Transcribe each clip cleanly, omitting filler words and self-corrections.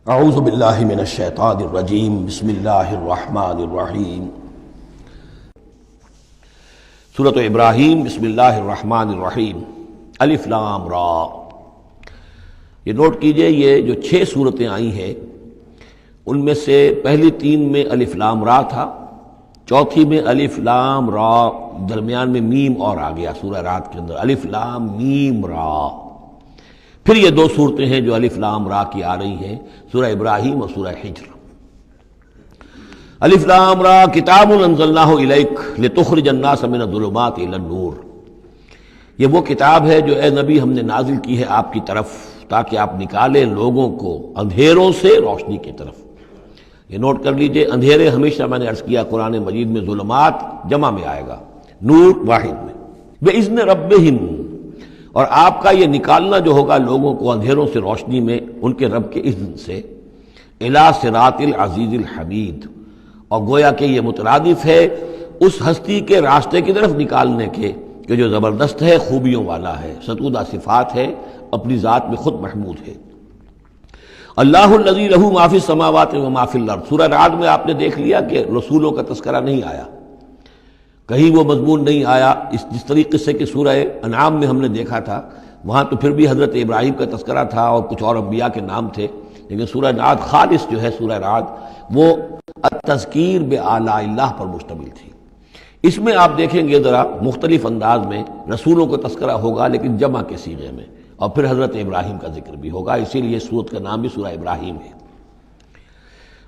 اعوذ باللہ من الشیطان الرجیم بسم اللہ الرحمن الرحیم سورۃ ابراہیم بسم اللہ الرحمن الرحیم الف لام را۔ یہ نوٹ کیجئے، یہ جو 6 صورتیں آئی ہیں ان میں سے پہلی 3 میں الف لام را تھا، چوتھی میں الف لام را، درمیان میں میم اور آ گیا سورہ رات کے اندر الف لام میم را۔ پھر یہ 2 صورتیں ہیں جو الف لام را کی آ رہی ہیں، سورہ ابراہیم اور سورہ حجر۔ الف لام را کتاب انزلناہ الیک لتخرج الناس من الظلمات الی النور۔ یہ وہ کتاب ہے جو اے نبی ہم نے نازل کی ہے آپ کی طرف تاکہ آپ نکالیں لوگوں کو اندھیروں سے روشنی کی طرف۔ یہ نوٹ کر لیجئے، اندھیرے ہمیشہ میں نے عرض کیا قرآن مجید میں ظلمات جمع میں آئے گا، نور واحد میں۔ بِإِذْنِ رَبِّهِمْ، اور آپ کا یہ نکالنا جو ہوگا لوگوں کو اندھیروں سے روشنی میں ان کے رب کے اذن سے، اِلَى صِرَاطِ الْعَزِيزِ الْحَمِيدِ، اور گویا کہ یہ مترادف ہے اس ہستی کے راستے کی طرف نکالنے کے کہ جو زبردست ہے، خوبیوں والا ہے، ستودہ صفات ہے، اپنی ذات میں خود محمود ہے۔ اللہ الذی لہ ما فی السماوات و ما فی الارض۔ سورہ رعد میں آپ نے دیکھ لیا کہ رسولوں کا تذکرہ نہیں آیا، کہیں وہ مضمون نہیں آیا جس طریقے سے کہ سورہ انعام میں ہم نے دیکھا تھا، وہاں تو پھر بھی حضرت ابراہیم کا تذکرہ تھا اور کچھ اور انبیاء کے نام تھے، لیکن سورہ رعد خالص جو ہے سورہ رعد وہ التذکیر بآلاء اللہ پر مشتمل تھی۔ اس میں آپ دیکھیں گے ذرا مختلف انداز میں رسولوں کا تذکرہ ہوگا لیکن جمع کے صیغے میں، اور پھر حضرت ابراہیم کا ذکر بھی ہوگا، اسی لیے سورت کا نام بھی سورہ ابراہیم ہے۔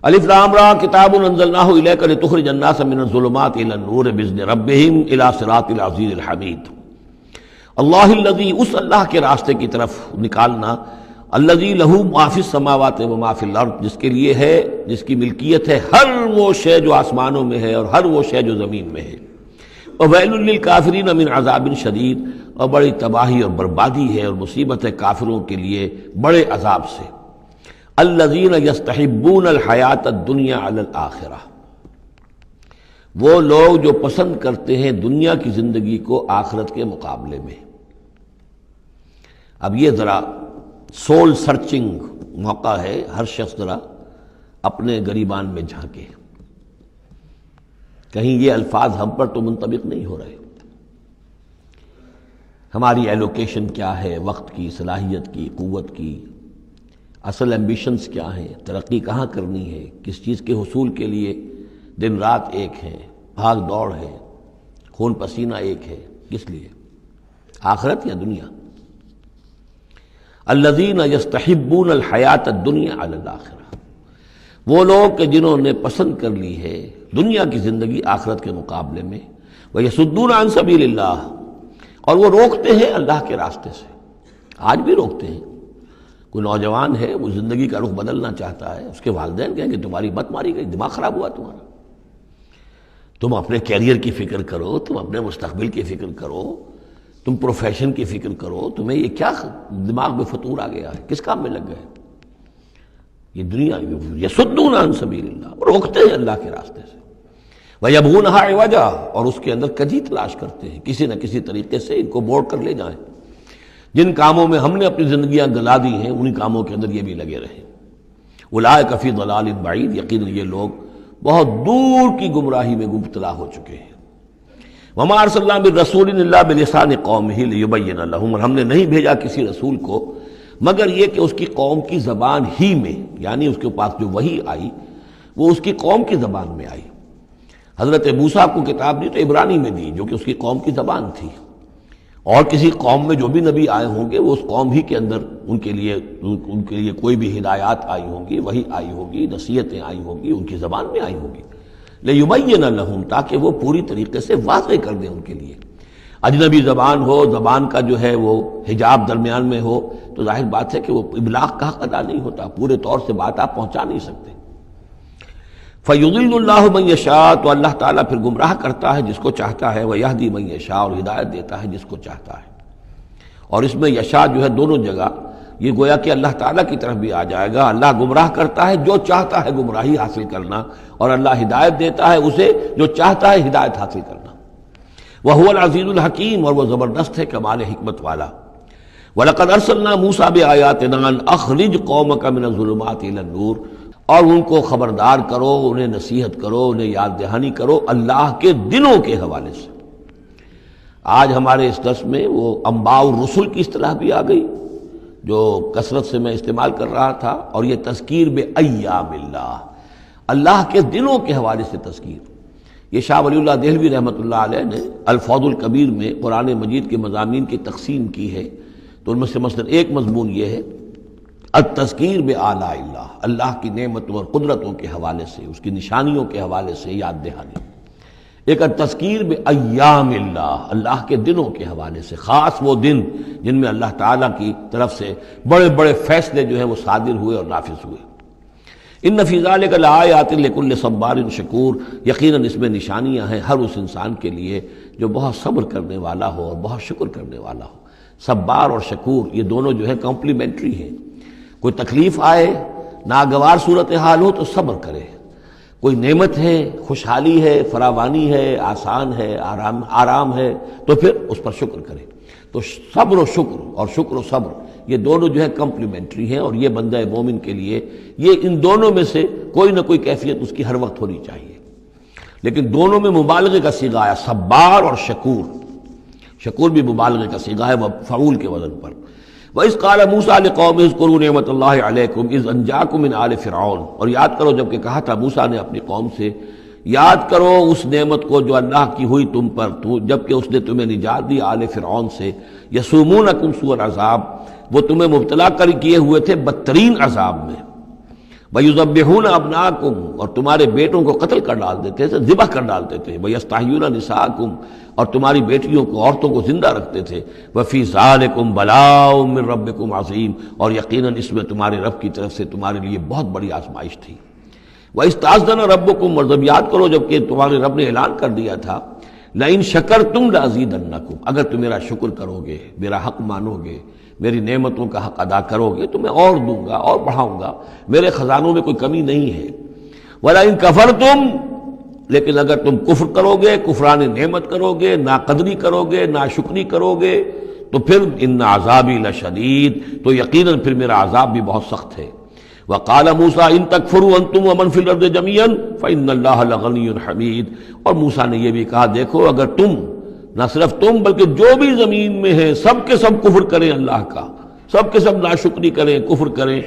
الف لام را کتاب انزلناہ الیک لتخرج الناس من الظلمات الی النور باذن ربہم الی صراط العزیز الحمید۔ اللہ الذی، اس اللہ کے راستے کی طرف نکالنا، الذی لہ ما فی السماوات و ما فی الارض، جس کے لیے ہے، جس کی ملکیت ہے ہر وہ شے جو آسمانوں میں ہے اور ہر وہ شے جو زمین میں ہے۔ وویل للکافرین من عذاب شدید، اور بڑی تباہی اور بربادی ہے اور مصیبت ہے کافروں کے لیے بڑے عذاب سے۔ الذین یستحبون الحیات الدنیا علی الآخرہ، وہ لوگ جو پسند کرتے ہیں دنیا کی زندگی کو آخرت کے مقابلے میں۔ اب یہ ذرا سول سرچنگ موقع ہے، ہر شخص ذرا اپنے گریبان میں جھانکے، کہیں یہ الفاظ ہم پر تو منطبق نہیں ہو رہے۔ ہماری ایلوکیشن کیا ہے، وقت کی، صلاحیت کی، قوت کی، اصل ایمبیشنز کیا ہیں، ترقی کہاں کرنی ہے، کس چیز کے حصول کے لیے دن رات ایک ہے، بھاگ دوڑ ہے، خون پسینہ ایک ہے، کس لیے؟ آخرت یا دنیا؟ الذین یستحبون الحیات الدنیا علی الآخرہ، وہ لوگ کہ جنہوں نے پسند کر لی ہے دنیا کی زندگی آخرت کے مقابلے میں، ویصدون عن سبیل اللہ، اور وہ روکتے ہیں اللہ کے راستے سے۔ آج بھی روکتے ہیں۔ کوئی نوجوان ہے، وہ زندگی کا رخ بدلنا چاہتا ہے، اس کے والدین کہیں کہ تمہاری مت ماری گئی، دماغ خراب ہوا تمہارا، تم اپنے کیریئر کی فکر کرو، تم اپنے مستقبل کی فکر کرو، تم پروفیشن کی فکر کرو، تمہیں یہ کیا دماغ میں فطور آ گیا ہے، کس کام میں لگ گئے؟ یہ دنیا یصدون عن سبیل اللہ، روکتے ہیں اللہ کے راستے سے۔ وَيَبْغُونَهَا عِوَجًا، اور اس کے اندر کجی تلاش کرتے ہیں، کسی نہ کسی طریقے سے ان کو موڑ کر لے جائیں۔ جن کاموں میں ہم نے اپنی زندگیاں گلا دی ہیں انہی کاموں کے اندر یہ بھی لگے رہیں۔ اولئک فی ضلال بعید، یقیناً یہ لوگ بہت دور کی گمراہی میں مبتلا ہو چکے ہیں۔ وما ارسلنا من رسول الا بلسان قومہ لیبین لہم، اور ہم نے نہیں بھیجا کسی رسول کو مگر یہ کہ اس کی قوم کی زبان ہی میں، یعنی اس کے پاس جو وحی آئی وہ اس کی قوم کی زبان میں آئی۔ حضرت موسیٰ کو کتاب دی تو عبرانی میں دی جو کہ اس کی قوم کی زبان تھی، اور کسی قوم میں جو بھی نبی آئے ہوں گے وہ اس قوم ہی کے اندر ان کے لیے کوئی بھی ہدایات آئی ہوں گی، وحی آئی ہوگی، نصیحتیں آئی ہوں گی، ان کی زبان میں آئی ہوں گی، لیبین لہم، تاکہ وہ پوری طریقے سے واضح کر دیں ان کے لیے۔ اجنبی زبان ہو، زبان کا جو ہے وہ حجاب درمیان میں ہو تو ظاہر بات ہے کہ وہ ابلاغ کا حق ادا نہیں ہوتا، پورے طور سے بات آپ پہنچا نہیں سکتے۔ فَيُضِلُّ اللَّهُ مَن يَشَاءُ، تو اللہ تعالیٰ پھر گمراہ کرتا ہے جس کو چاہتا ہے، وَيَهْدِي مَن يَشَاءُ، اور ہدایت دیتا ہے جس کو چاہتا ہے۔ اور اس میں یشاء جو ہے دونوں جگہ یہ گویا کہ اللہ تعالیٰ کی طرف بھی آ جائے گا۔ اللہ گمراہ کرتا ہے جو چاہتا ہے گمراہی حاصل کرنا، اور اللہ ہدایت دیتا ہے اسے جو چاہتا ہے ہدایت حاصل کرنا۔ وَهُوَ الْعَزِيزُ الْحَكِيمُ، اور وہ زبردست ہے کمال حکمت والا۔ وَلَقَدْ أَرْسَلْنَا مُوسَىٰ بِآيَاتِنَا أَنْ أَخْرِجْ قَوْمَكَ مِنَ الظُّلُمَاتِ إِلَى النُّورِ، اور ان کو خبردار کرو، انہیں نصیحت کرو، انہیں یاد دہانی کرو اللہ کے دنوں کے حوالے سے۔ آج ہمارے اس درس میں وہ انباء الرسل کی اصطلاح بھی آ گئی جو کثرت سے میں استعمال کر رہا تھا، اور یہ تذکیر بأیام اللہ، اللہ کے دنوں کے حوالے سے تذکیر۔ یہ شاہ ولی اللہ دہلوی رحمۃ اللہ علیہ نے الفوض الکبیر میں قرآن مجید کے مضامین کی تقسیم کی ہے، تو ان میں سے مثلا ایک مضمون یہ ہے التذکیر بآلاء اللہ، اللہ کی نعمتوں اور قدرتوں کے حوالے سے، اس کی نشانیوں کے حوالے سے یاد دہانی۔ ایک التذکیر بایام اللہ، اللہ کے دنوں کے حوالے سے، خاص وہ دن جن میں اللہ تعالیٰ کی طرف سے بڑے بڑے فیصلے جو ہیں وہ صادر ہوئے اور نافذ ہوئے۔ ان فی ذلک لآیات لکل صبار شکور، یقیناً اس میں نشانیاں ہیں ہر اس انسان کے لیے جو بہت صبر کرنے والا ہو اور بہت شکر کرنے والا ہو۔ صبار اور شکور یہ دونوں جو ہے کمپلیمنٹری ہیں۔ کوئی تکلیف آئے، ناگوار صورتحال ہو تو صبر کرے، کوئی نعمت ہے، خوشحالی ہے، فراوانی ہے، آسان ہے، آرام ہے تو پھر اس پر شکر کرے۔ تو صبر و شکر اور شکر و صبر یہ دونوں جو ہے کمپلیمنٹری ہیں، اور یہ بندہ مومن کے لیے یہ ان دونوں میں سے کوئی نہ کوئی کیفیت اس کی ہر وقت ہونی چاہیے۔ لیکن دونوں میں مبالغے کا صیغہ آیا، صبار اور شکور۔ شکور بھی مبالغے کا صیغہ ہے مفعول کے وزن پر۔ وَإِذْ قَالَ مُوسَىٰ لِقَوْمِهِ اذْكُرُوا نِعْمَتَ اللَّهِ عَلَيْكُمْ إِذْ أَنْجَاكُم مِّنْ آلِ فِرْعَوْنَ، اور یاد کرو جب کہ کہا تھا موسیٰ نے اپنی قوم سے، یاد کرو اس نعمت کو جو اللہ کی ہوئی تم پر، جب کہ اس نے تمہیں نجات دی آل فرعون سے۔ یسومونکم سوء العذاب، وہ تمہیں مبتلا کر کیے ہوئے تھے بدترین عذاب میں۔ وَيُذَبِّحُونَ أَبْنَاءَكُمْ، اور تمہارے بیٹوں کو قتل کر ڈالتے تھے، ذبح کر ڈالتے تھے۔ وَيَسْتَحْيُونَ نِسَاءَكُمْ، اور تمہاری بیٹیوں کو، عورتوں کو زندہ رکھتے تھے۔ وَفِي ذَلِكُمْ بَلَاءٌ مِّن رَبِّكُمْ عَظِيمٌ، اور یقیناً اس میں تمہارے رب کی طرف سے تمہارے لیے بہت بڑی آزمائش تھی۔ وَإِسْتَأْذَنَ رَبُّكُمْ، اور جب یاد کرو جب کہ تمہارے رب نے اعلان کر دیا تھا لَإِن شَكَرْتُمْ لَأَزِيدَنَّكُمْ، اگر تم میرا شکر کرو گے، میرا حق مانو گے، میری نعمتوں کا حق ادا کرو گے تو میں اور دوں گا اور بڑھاؤں گا، میرے خزانوں میں کوئی کمی نہیں ہے۔ وَلَئِن كَفَرْتُمْ، لیکن اگر تم کفر کرو گے، کفران نعمت کرو گے، ناقدری کرو گے، ناشکری کرو گے، تو پھر ان عذابی لشدید، تو یقیناً پھر میرا عذاب بھی بہت سخت ہے۔ وقال موسیٰ ان تکفروا انتم ومن فی الارض جميعا فإن اللہ لغنی حمید، اور موسیٰ نے یہ بھی کہا دیکھو اگر تم، نہ صرف تم بلکہ جو بھی زمین میں ہے سب کے سب کفر کریں اللہ کا، سب کے سب ناشکری کریں، کفر کریں،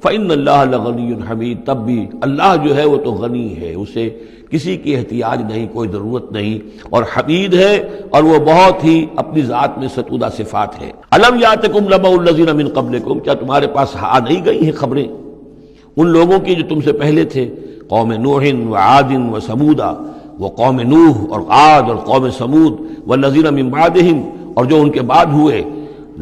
فإن اللہ لغنی حمید، تب بھی اللہ جو ہے وہ تو غنی ہے، اسے کسی کی احتیاج نہیں، کوئی ضرورت نہیں، اور حمید ہے، اور وہ بہت ہی اپنی ذات میں ستودہ صفات ہے۔ الم یاتکم نبأ الذین من قبلکم، کیا تمہارے پاس آ نہیں گئی ہیں خبریں ان لوگوں کی جو تم سے پہلے تھے، قوم نوح وعاد وثمود، وہ قوم نوح اور عاد اور قوم سمود، والذین من بعدہم، اور جو ان کے بعد ہوئے،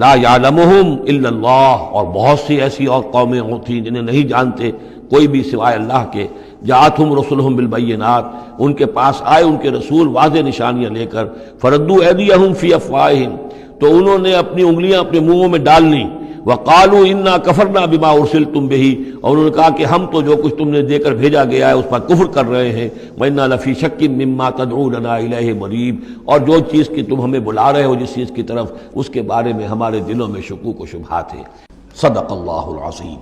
لا یعلمہم الا اللہ، اور بہت سی ایسی اور قومیں تھیں جنہیں نہیں جانتے کوئی بھی سوائے اللہ کے۔ جاءتہم رسلہم بالبینات، ان کے پاس آئے ان کے رسول واضح نشانیاں لے کر، فردوا ایدیہم فی افواہہم، تو انہوں نے اپنی انگلیاں اپنے منہوں میں ڈال لیں، وقالوا انا کفرنا بما ارسلتم به، اور انہوں نے کہا کہ ہم تو جو کچھ تم نے دے کر بھیجا گیا ہے اس پر کفر کر رہے ہیں۔ وانا لفی شک مما تدعوننا الیہ مریب، اور جو چیز کی تم ہمیں بلا رہے ہو جس چیز کی طرف، اس کے بارے میں ہمارے دلوں میں شکوک و شبہات ہیں۔ صدق اللہ العظیم۔